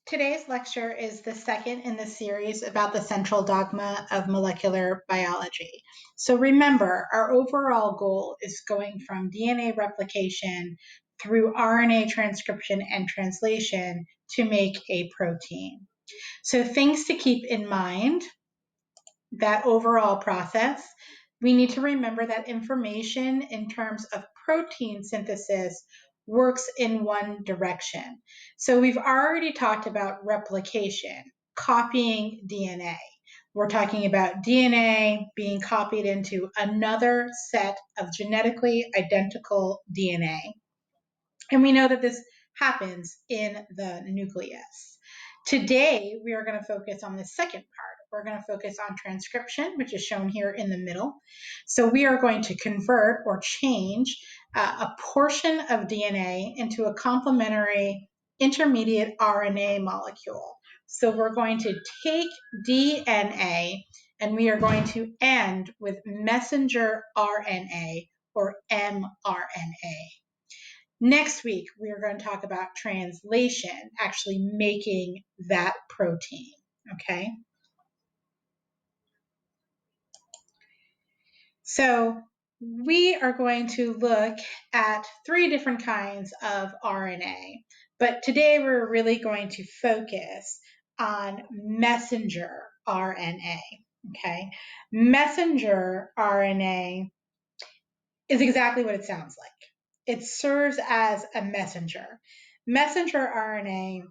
Today's lecture is the second in the series about the central dogma of molecular biology. So remember, our overall goal is going from DNA replication through RNA transcription and translation to make a protein. So things to keep in mind, that overall process, we need to remember that information in terms of protein synthesis works in one direction. So we've already talked about replication, copying DNA. We're talking about DNA being copied into another set of genetically identical DNA. And we know that this happens in the nucleus. Today, we are going to focus on the second part. We're going to focus on transcription, which is shown here in the middle. So we are going to convert or change a portion of DNA into a complementary intermediate RNA molecule. So we're going to take DNA and we are going to end with messenger RNA or mRNA. Next week, we are going to talk about translation, actually making that protein, okay? So we are going to look at 3 different kinds of RNA, but today we're really going to focus on messenger RNA, okay? Messenger RNA is exactly what it sounds like. It serves as a messenger. Messenger RNA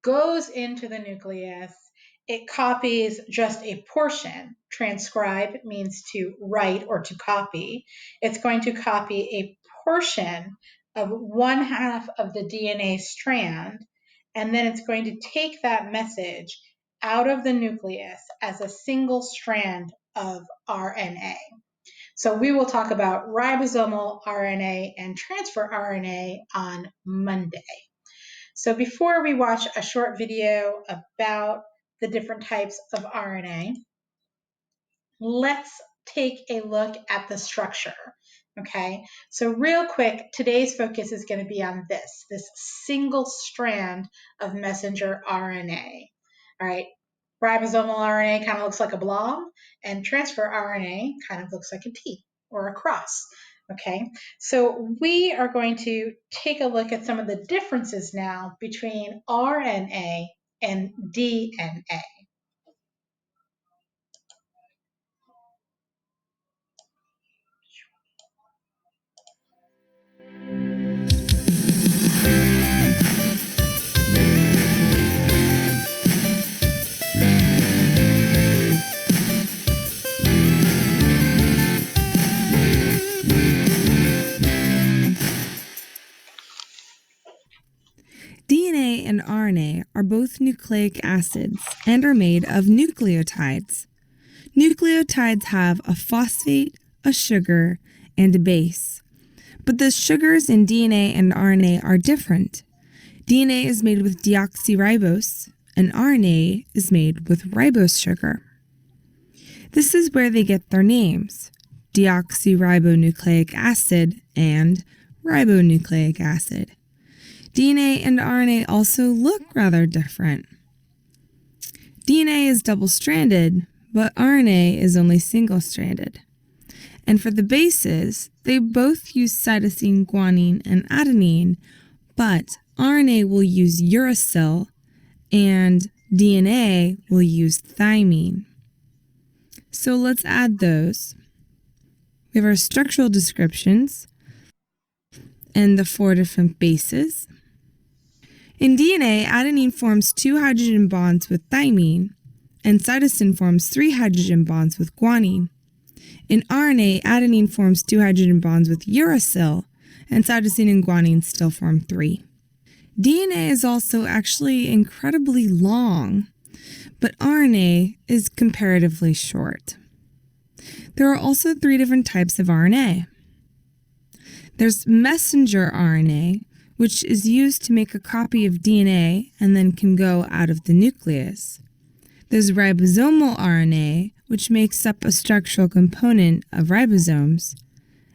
goes into the nucleus. It copies just a portion. Transcribe means to write or to copy. It's going to copy a portion of 1/2 of the DNA strand, and then it's going to take that message out of the nucleus as a single strand of RNA. So we will talk about ribosomal RNA and transfer RNA on Monday. So before we watch a short video about the different types of RNA, let's take a look at the structure, okay? So real quick, today's focus is going to be on this single strand of messenger RNA, all right? Ribosomal RNA kind of looks like a blob, and transfer RNA kind of looks like a T or a cross. Okay, so we are going to take a look at some of the differences now between RNA and DNA. DNA and RNA are both nucleic acids and are made of nucleotides. Nucleotides have a phosphate, a sugar, and a base. But the sugars in DNA and RNA are different. DNA is made with deoxyribose, and RNA is made with ribose sugar. This is where they get their names, deoxyribonucleic acid and ribonucleic acid. DNA and RNA also look rather different. DNA is double-stranded, but RNA is only single-stranded. And for the bases, they both use cytosine, guanine, and adenine, but RNA will use uracil and DNA will use thymine. So let's add those. We have our structural descriptions and the 4 different bases. In DNA, adenine forms 2 hydrogen bonds with thymine, and cytosine forms 3 hydrogen bonds with guanine. In RNA, adenine forms 2 hydrogen bonds with uracil, and cytosine and guanine still form 3. DNA is also actually incredibly long, but RNA is comparatively short. There are also 3 different types of RNA. There's messenger RNA, which is used to make a copy of DNA and then can go out of the nucleus. There's ribosomal RNA, which makes up a structural component of ribosomes.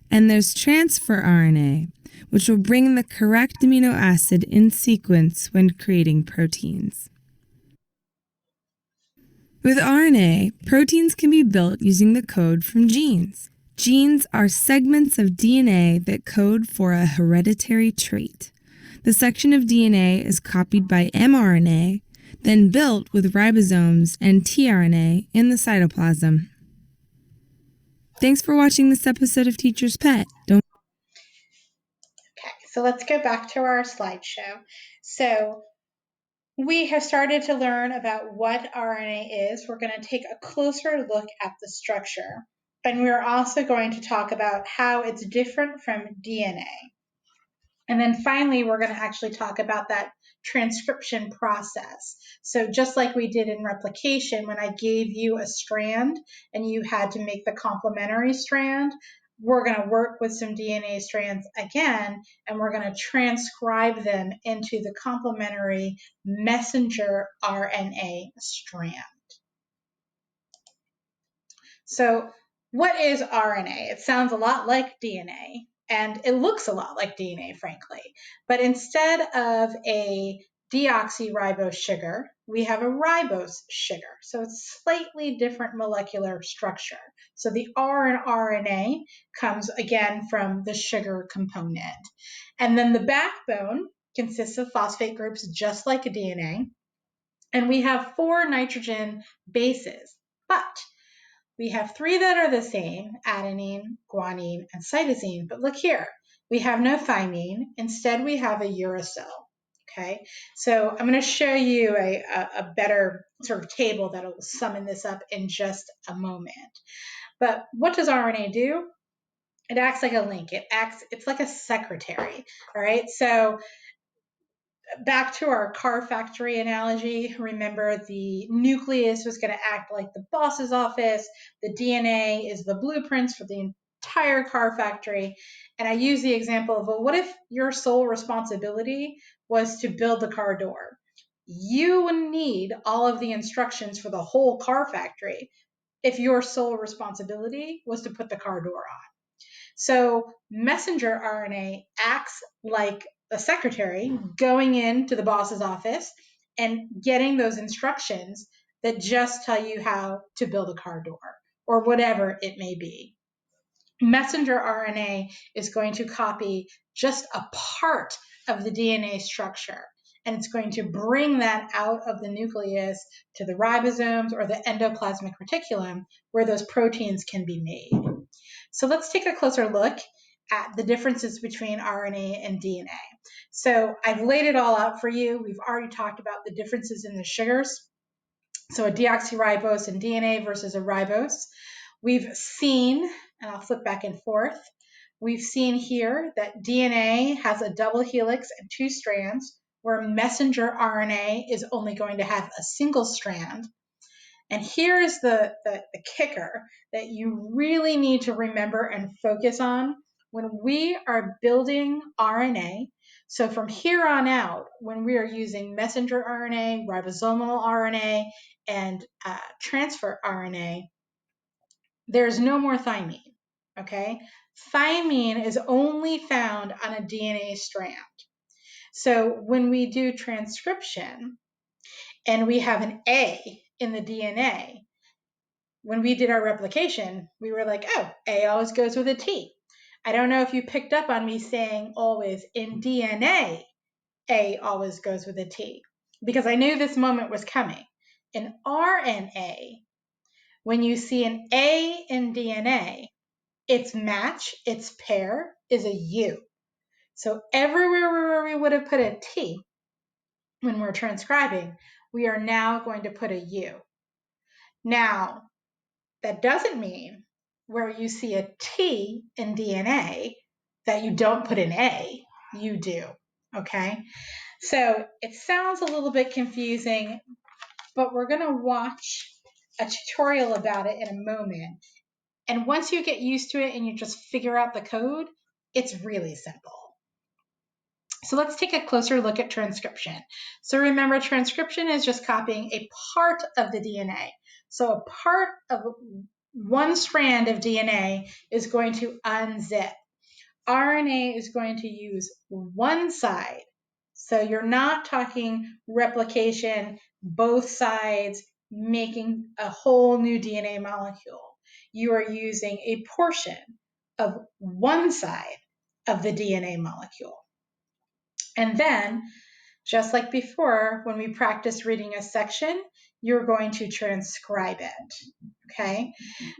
And there's transfer RNA, which will bring the correct amino acid in sequence when creating proteins. With RNA, proteins can be built using the code from genes. Genes are segments of DNA that code for a hereditary trait. The section of DNA is copied by mRNA, then built with ribosomes and tRNA in the cytoplasm. Thanks for watching this episode of Teacher's Pet. Okay, so let's go back to our slideshow. So we have started to learn about what RNA is. We're going to take a closer look at the structure. And we're also going to talk about how it's different from DNA. And then finally, we're going to actually talk about that transcription process. So just like we did in replication, when I gave you a strand and you had to make the complementary strand, we're going to work with some DNA strands again, and we're going to transcribe them into the complementary messenger RNA strand. So what is RNA? It sounds a lot like DNA, and it looks a lot like DNA, frankly. But instead of a deoxyribose sugar, we have a ribose sugar. So it's slightly different molecular structure. So the R in RNA comes again from the sugar component. And then the backbone consists of phosphate groups just like a DNA. And we have 4 nitrogen bases. But we have 3 that are the same, adenine, guanine, and cytosine. But look here, we have no thymine. Instead, we have a uracil. Okay, so I'm going to show you a better sort of table that will sum this up in just a moment. But what does RNA do? It acts like a link. It's like a secretary. All right, so back to our car factory analogy, remember the nucleus was going to act like the boss's office. The DNA is the blueprints for the entire car factory. And I use the example of, well, what if your sole responsibility was to build the car door? You would need all of the instructions for the whole car factory if your sole responsibility was to put the car door on. So messenger RNA acts like a secretary going into the boss's office and getting those instructions that just tell you how to build a car door or whatever it may be. Messenger RNA is going to copy just a part of the DNA structure, and it's going to bring that out of the nucleus to the ribosomes or the endoplasmic reticulum where those proteins can be made. So let's take a closer look at the differences between RNA and DNA. So I've laid it all out for you. We've already talked about the differences in the sugars. So a deoxyribose in DNA versus a ribose. We've seen, and I'll flip back and forth, we've seen here that DNA has a double helix and 2 strands, where messenger RNA is only going to have a single strand. And here's the kicker that you really need to remember and focus on when we are building RNA. So from here on out, when we are using messenger RNA, ribosomal RNA, and transfer RNA, there's no more thymine, okay? Thymine is only found on a DNA strand. So when we do transcription and we have an A in the DNA, when we did our replication, we were like, oh, A always goes with a T. I don't know if you picked up on me saying always in DNA, A always goes with a T, because I knew this moment was coming. In RNA, when you see an A in DNA, its match, its pair is a U. So everywhere where we would have put a T when we're transcribing, we are now going to put a U. Now, that doesn't mean where you see a T in DNA that you don't put an A, you do, okay? So it sounds a little bit confusing, but we're gonna watch a tutorial about it in a moment. And once you get used to it and you just figure out the code, it's really simple. So let's take a closer look at transcription. So remember, transcription is just copying a part of the DNA. So a part of one strand of DNA is going to unzip. RNA is going to use one side. So you're not talking replication, both sides making a whole new DNA molecule. You are using a portion of one side of the DNA molecule. And then, just like before, when we practice reading a section, you're going to transcribe it. Okay,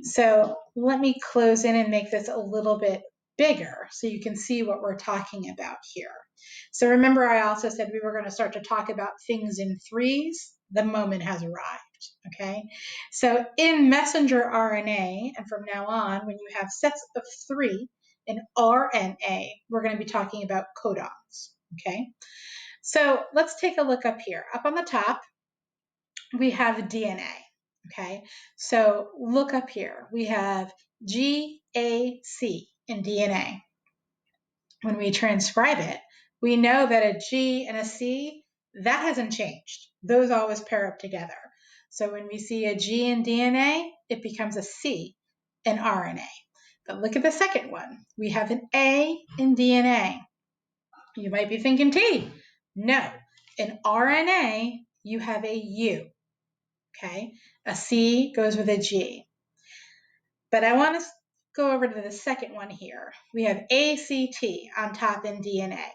so let me close in and make this a little bit bigger so you can see what we're talking about here. So remember, I also said we were going to start to talk about things in threes. The moment has arrived. Okay, so in messenger RNA, and from now on, when you have sets of three in RNA, we're going to be talking about codons. Okay, so let's take a look up here. Up on the top, we have DNA. Okay, so look up here. We have GAC in DNA. When we transcribe it, we know that a G and a C, that hasn't changed. Those always pair up together. So when we see a G in DNA, it becomes a C in RNA. But look at the second one. We have an A in DNA. You might be thinking T. No. In RNA, you have a U. Okay, a C goes with a G. But I want to go over to the second one here. We have ACT on top in DNA.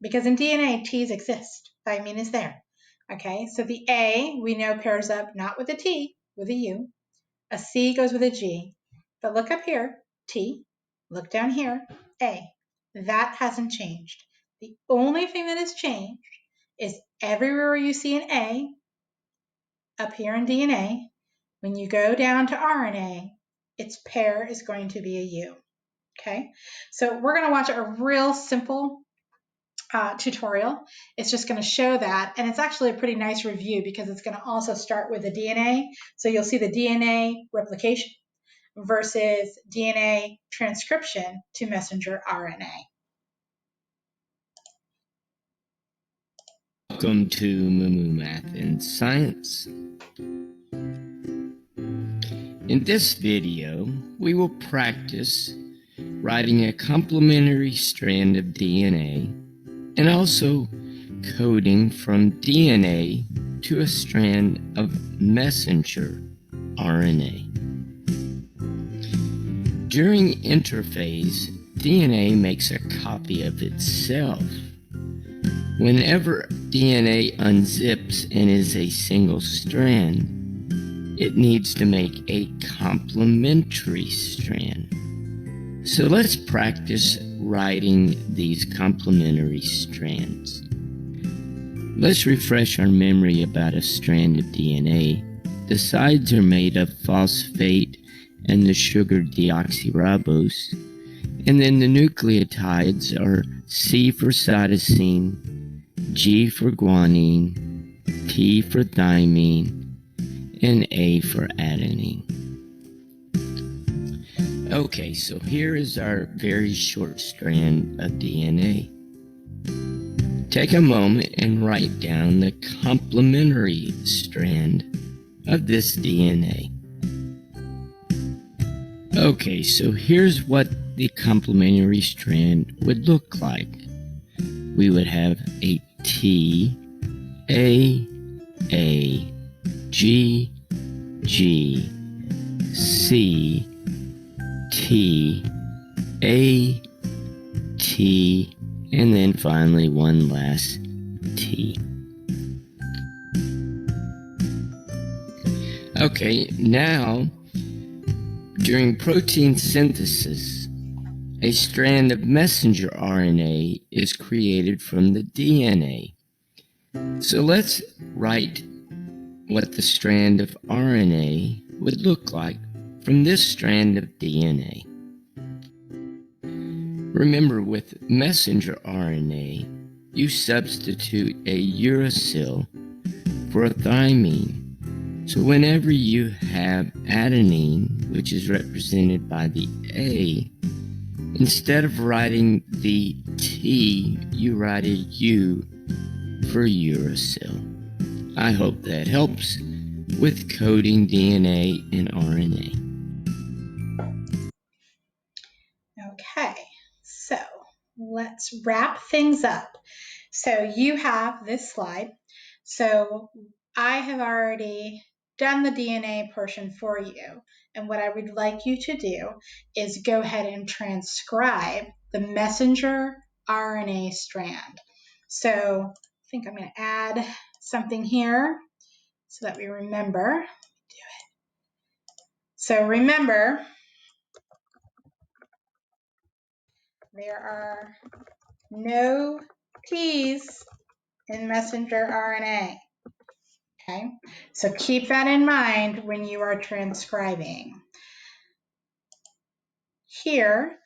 Because in DNA, T's exist. Thymine is there. Okay, so the A we know pairs up not with a T, with a U. A C goes with a G. But look up here, T. Look down here, A. That hasn't changed. The only thing that has changed is everywhere you see an A, up here in DNA, when you go down to RNA, its pair is going to be a U. Okay, so we're going to watch a real simple tutorial. It's just going to show that, and it's actually a pretty nice review because it's going to also start with the DNA. So you'll see the DNA replication versus DNA transcription to messenger RNA. Welcome to Mumu Math and Science. In this video, we will practice writing a complementary strand of DNA and also coding from DNA to a strand of messenger RNA. During interphase, DNA makes a copy of itself. Whenever DNA unzips and is a single strand, it needs to make a complementary strand. So let's practice writing these complementary strands. Let's refresh our memory about a strand of DNA. The sides are made of phosphate and the sugar deoxyribose, and then the nucleotides are C for cytosine, G for guanine, T for thymine, and A for adenine. Okay, so here is our very short strand of DNA. Take a moment and write down the complementary strand of this DNA. Okay, so here's what the complementary strand would look like. We would have a T, A, G, G, C, T, A, T, and then finally one last T. Okay, now during protein synthesis, a strand of messenger RNA is created from the DNA. So let's write what the strand of RNA would look like from this strand of DNA. Remember, with messenger RNA, you substitute a uracil for a thymine. So whenever you have adenine, which is represented by the A, instead of writing the T, you write a U for uracil. I hope that helps with coding DNA and RNA. Okay, so let's wrap things up. So you have this slide. So I have already done the DNA portion for you. And what I would like you to do is go ahead and transcribe the messenger RNA strand. So I think I'm going to add something here so that we remember. So remember, there are no T's in messenger RNA. Okay, so keep that in mind when you are transcribing. Here,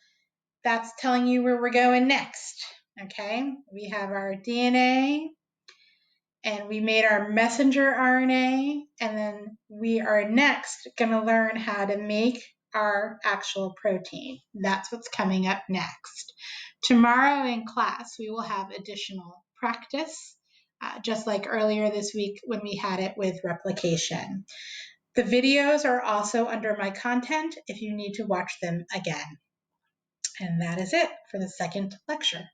that's telling you where we're going next. Okay, we have our DNA and we made our messenger RNA, and then we are next going to learn how to make our actual protein. That's what's coming up next. Tomorrow in class, we will have additional practice, just like earlier this week when we had it with replication. The videos are also under my content if you need to watch them again. And that is it for the second lecture.